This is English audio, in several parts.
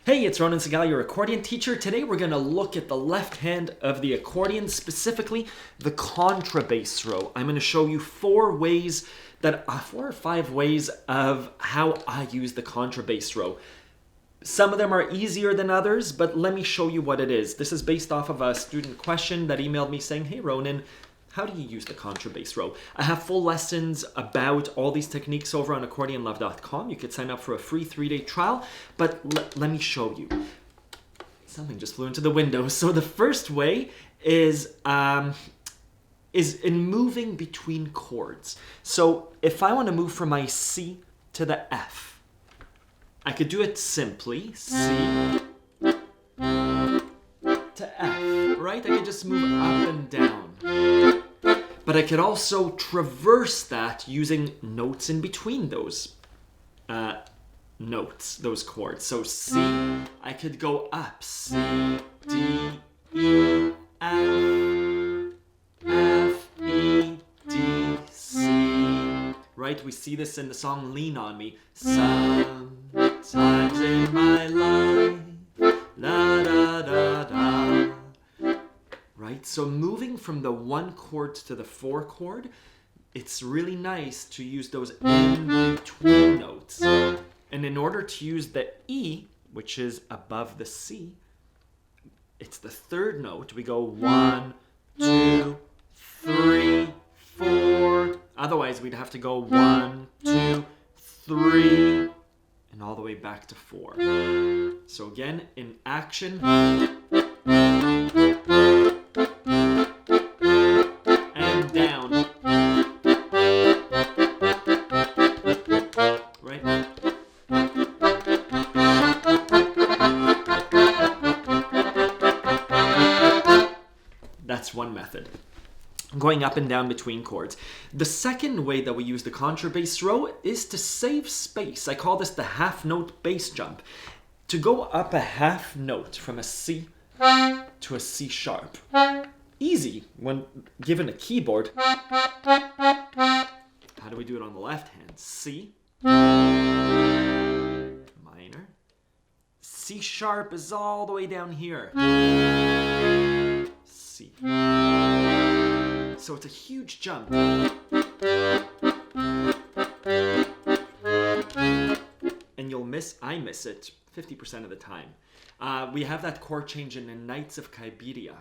Hey, it's Ronan Segal, your accordion teacher. Today we're going to look at the left hand of the accordion, specifically the contrabass row. I'm going to show you four or five ways of how I use the contrabass row. Some of them are easier than others, but let me show you what it is. This is based off of a student question that emailed me saying, hey Ronan, how do you use the contrabass row? I have full lessons about all these techniques over on AccordionLove.com. You could sign up for a free 3-day trial, but let me show you. Something just flew into the window. So the first way is in moving between chords. So if I want to move from my C to the F, I could do it simply, C to F, right? I could just move up and down. But I could also traverse that using notes in between those notes, those chords. So C, I could go up, C, D, E, F, F, E, D, C. Right? We see this in the song Lean On Me. Sometimes in my life, la da da da. Right? So moving from the one chord to the four chord, it's really nice to use those in-between notes. And in order to use the E, which is above the C, it's the third note. We go 1, 2, 3, 4. Otherwise, we'd have to go 1, 2, 3, and all the way back to 4. So again, in action. That's one method, going up and down between chords. The second way that we use the contrabass row is to save space. I call this the half note bass jump. To go up a half note from a C to a C sharp. Easy when given a keyboard. How do we do it on the left hand? C, minor. C sharp is all the way down here. C. So it's a huge jump. And I miss it 50% of the time. We have that chord change in the Knights of Kyberia.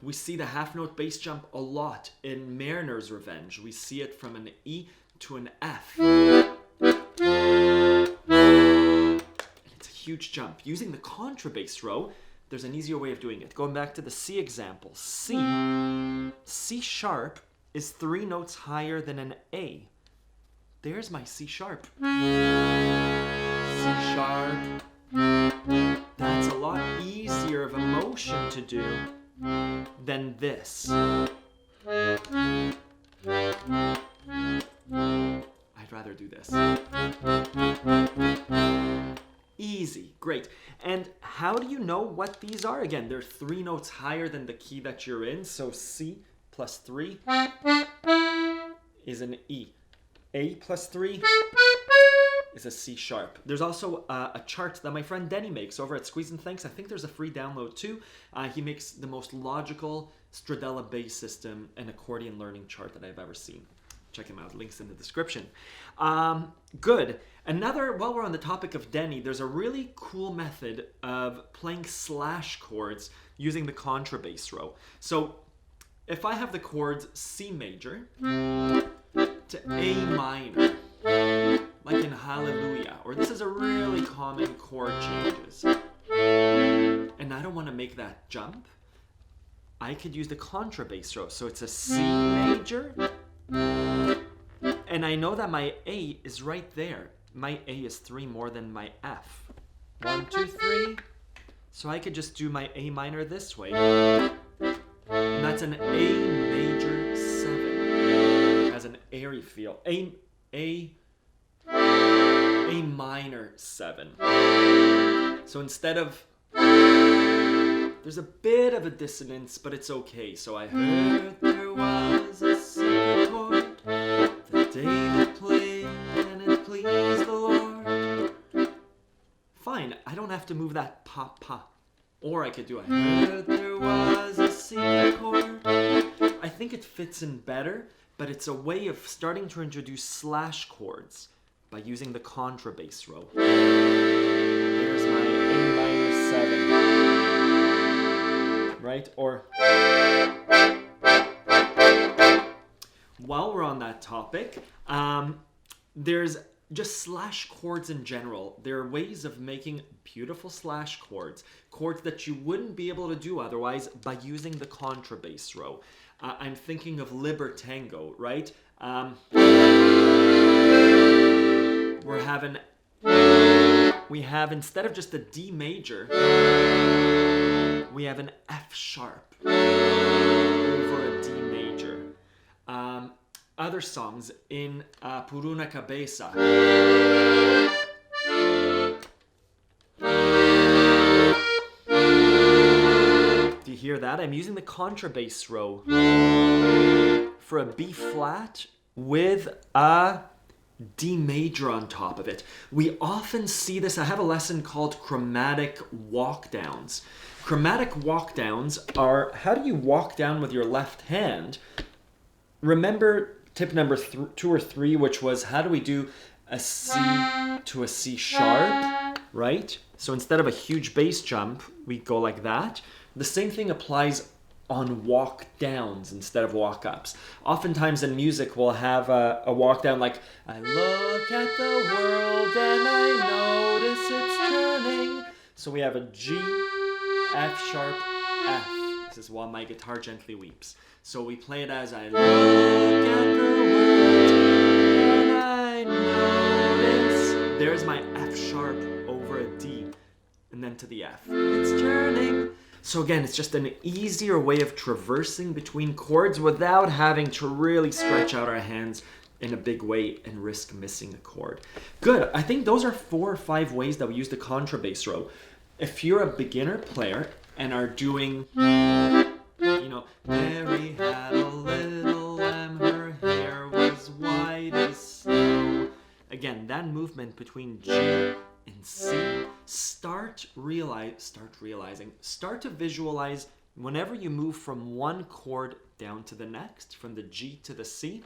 We see the half note bass jump a lot in Mariner's Revenge. We see it from an E to an F. Huge jump. Using the contrabass row, there's an easier way of doing it. Going back to the C example, C sharp is 3 notes higher than an A. There's my C sharp. C sharp. That's a lot easier of a motion to do than this. I'd rather do this. Easy, great. And how do you know what these are? Again, they're 3 notes higher than the key that you're in. So C plus 3 is an E. A plus 3 is a C sharp. There's also a chart that my friend Denny makes over at Squeeze and Thanks. I think there's a free download too. He makes the most logical Stradella bass system and accordion learning chart that I've ever seen. Check him out, links in the description. Good. While we're on the topic of Denny, there's a really cool method of playing slash chords using the contrabass row. So if I have the chords C major to A minor, like in Hallelujah, or this is a really common chord changes, and I don't want to make that jump, I could use the contrabass row. So it's a C major, and I know that my A is right there. My A is 3 more than my F. 1, 2, 3. So I could just do my A minor this way. And that's an A major 7. It has an airy feel. A minor 7. So instead of... There's a bit of a dissonance, but it's okay. So I heard there was a secret chord the day that fine. I don't have to move that pa pa. Or I could do a heard there was a C chord. I think it fits in better, but it's a way of starting to introduce slash chords by using the contrabass row. Here's my A minor 7. Right? Or while we're on that topic, there's just slash chords in general. There are ways of making beautiful slash chords, chords that you wouldn't be able to do otherwise by using the contrabass row. I'm thinking of Libertango, right? We have, instead of just a D major, we have an F sharp over a D major. Other songs in Por una Cabeza. Do you hear that? I'm using the contrabass row for a B flat with a D major on top of it. We often see this. I have a lesson called Chromatic Walkdowns. Chromatic Walkdowns are, how do you walk down with your left hand? Remember tip number 2 or 3, which was how do we do a C to a C sharp, right? So instead of a huge bass jump, we go like that. The same thing applies on walk downs instead of walk ups. Oftentimes in music, we'll have a walk down like, I look at the world and I notice it's turning. So we have a G, F sharp, F. This is While My Guitar Gently Weeps. So we play it as I look at the world and I notice. There's my F sharp over a D and then to the F. It's turning. So again, it's just an easier way of traversing between chords without having to really stretch out our hands in a big way and risk missing a chord. Good. I think those are 4 or 5 ways that we use the contrabass row. If you're a beginner player and are doing, Mary had a little lamb, her hair was white as snow. Again, that movement between G and C, start to visualize whenever you move from one chord down to the next, from the G to the C,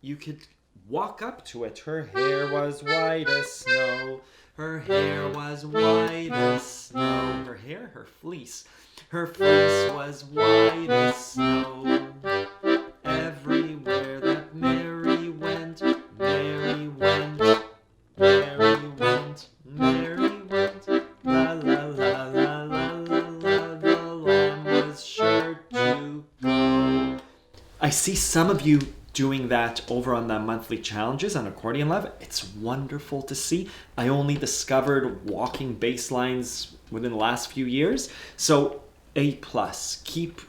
you could walk up to it. Her hair was white as snow. Her hair was white as snow. Her hair, her fleece. Her fleece was white as snow. Everywhere that Mary went, Mary went, Mary went, Mary went. La la la la la la la, the lamb was sure to go. I see some of you doing that over on the monthly challenges on Accordion Love. It's wonderful to see. I only discovered walking bass lines within the last few years. So A+. Keep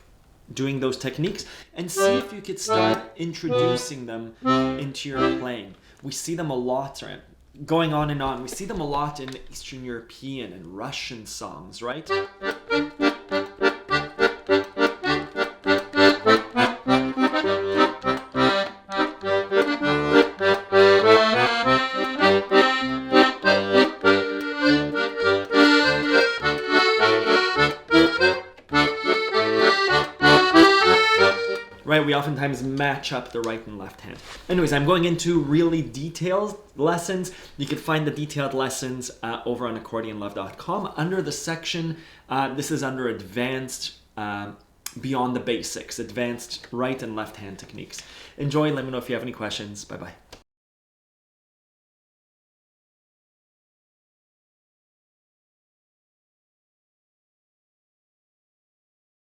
doing those techniques and see if you could start introducing them into your playing. We see them a lot, right? Going on and on. We see them a lot in Eastern European and Russian songs, right? Right, we oftentimes match up the right and left hand. Anyways, I'm going into really detailed lessons. You can find the detailed lessons over on accordionlove.com under the section, this is under advanced, beyond the basics, advanced right and left hand techniques. Enjoy, let me know if you have any questions. Bye-bye.